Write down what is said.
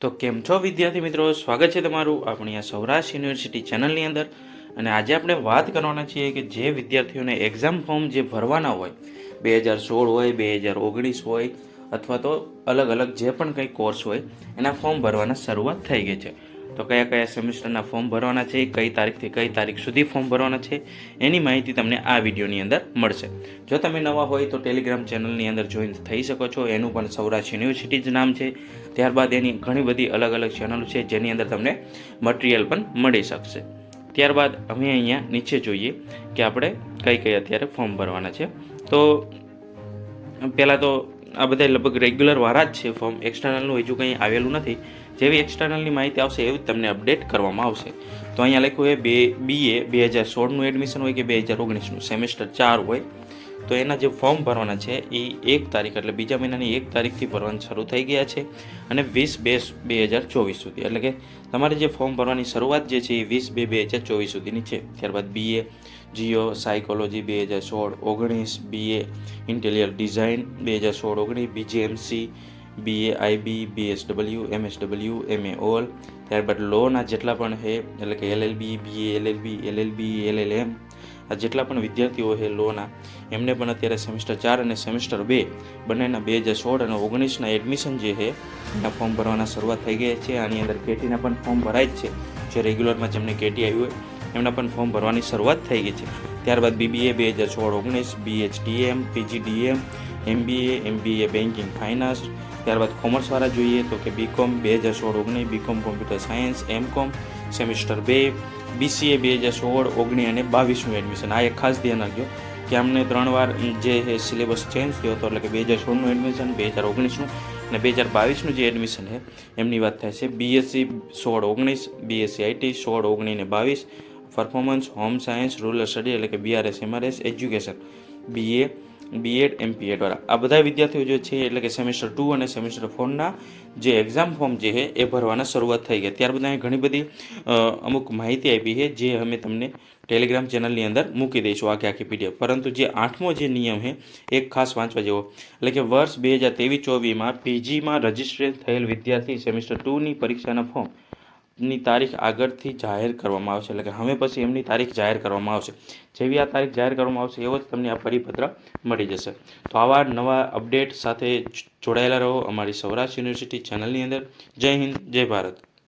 તો કેમ છો વિદ્યાર્થી મિત્રો, સ્વાગત છે તમારું આપણી આ સૌરાષ્ટ્ર યુનિવર્સિટી ચેનલની અંદર. અને આજે આપણે વાત કરવાના છીએ કે જે વિદ્યાર્થીઓને એક્ઝામ ફોર્મ જે ભરવાના હોય 2016 હોય 2019 હોય અથવા તો અલગ અલગ જે પણ કંઈ કોર્સ હોય એના ફોર્મ ભરવાના શરૂઆત થઈ ગઈ છે. તો કયા કયા સેમિસ્ટરના ફોર્મ ભરવાના છે, કઈ તારીખથી કઈ તારીખ સુધી ફોર્મ ભરવાના છે, એની માહિતી તમને આ વિડીયોની અંદર મળશે. જો તમે નવા હોય તો ટેલિગ્રામ ચેનલની અંદર જોઈન થઈ શકો છો. એનું પણ સૌરાષ્ટ્ર યુનિવર્સિટી જ નામ છે. ત્યારબાદ એની ઘણી બધી અલગ અલગ ચેનલો છે જેની અંદર તમને મટીરિયલ પણ મળી શકશે. ત્યારબાદ અમે અહીંયા નીચે જોઈએ કે આપણે કઈ અત્યારે ફોર્મ ભરવાના છે. તો પહેલાં તો આ બધા લગભગ રેગ્યુલર વાળા જ છે ફોર્મ. એક્સટર્નલનું હજુ કંઈ આવેલું નથી. જેવી એક્સટર્નલની માહિતી આવશે એવી તમને અપડેટ કરવામાં આવશે. તો અહીંયા લખ્યું હોય BA 2016નું એડમિશન હોય કે 2019નું, સેમેસ્ટર 4 હોય તો એના જે ફોર્મ ભરવાના છે એ 1 તારીખ એટલે બીજા મહિનાની 1 તારીખથી ભરવાના શરૂ થઈ ગયા છે અને 20/2/2024 સુધી. એટલે કે તમારે જે ફોર્મ ભરવાની શરૂઆત જે છે એ 20/2/2024 સુધીની છે. ત્યારબાદ BA Jio psychology 2016-19, BA interior design 2016-19, BGMC, BA IB, BSW, MSW, MA all. ત્યારબાદ લોના જેટલા પણ છે એટલે કે LLB, BA LLB, LLB, LLM આ જેટલા પણ વિદ્યાર્થીઓ છે લોના, એમને પણ અત્યારે સેમેસ્ટર 4 અને સેમેસ્ટર 2 બંનેના 2016 અને 19ના એડમિશન જે છે એના ફોર્મ ભરવાના શરૂઆત થઈ ગઈ છે. આની અંદર કેટીના પણ ફોર્મ ભરાય જ છે. જે રેગ્યુલરમાં જેમને કેટી આવ્યું હોય એમના પણ ફોર્મ ભરવાની શરૂઆત થઈ ગઈ છે. ત્યારબાદ BBA 2016-19, BHDM, PGDM, MBA banking finance. ત્યારબાદ કોમર્સવાળા જોઈએ તો કે BCom 2016-19, BCom computer science, MCom semester 2, BCA 2016-19 અને 22નું એડમિશન. આ એક ખાસ ધ્યાન રાખજો કે અમને 3 વાર જે સિલેબસ ચેન્જ થયો હતો. એટલે કે 2016નું એડમિશન, 2019નું અને 2022નું જે એડમિશન છે એમની વાત થાય છે. BSc 16-19, BSc IT 16-19 ને 22, performance, home science, rural study એટલે કે BRS MRS, education BA B.Ed MPEd વાળા આ બધા વિદ્યાર્થીઓ જે છે એટલે કે સેમેસ્ટર 2 અને સેમેસ્ટર 4ના જે એક્ઝામ ફોર્મ જે છે એ ભરવાના શરૂઆત થઈ ગઈ. ત્યારબાદ અહીં ઘણી બધી અમુક માહિતી આપી છે જે અમે તમને ટેલિગ્રામ ચેનલની અંદર મૂકી દઈશું આખી PDF. પરંતુ જે 8મો જે નિયમ છે એક ખાસ વાંચવા જેવો, એટલે કે વર્ષ 2023-24માં PGમાં રજિસ્ટ્રેશન થયેલ વિદ્યાર્થી સેમેસ્ટર 2ની પરીક્ષાના ફોર્મની તારીખ આગળથી જાહેર કરવામાં આવશે. એટલે કે હવે પછી એમની તારીખ જાહેર કરવામાં આવશે. જેવી આ તારીખ જાહેર કરવામાં આવશે એવો જ તમને આ પરિપત્ર મળી જશે. તો આવા નવા અપડેટ સાથે જોડાયેલા રહો અમારી સૌરાષ્ટ્ર યુનિવર્સિટી ચેનલની અંદર. જય હિન્દ, જય ભારત.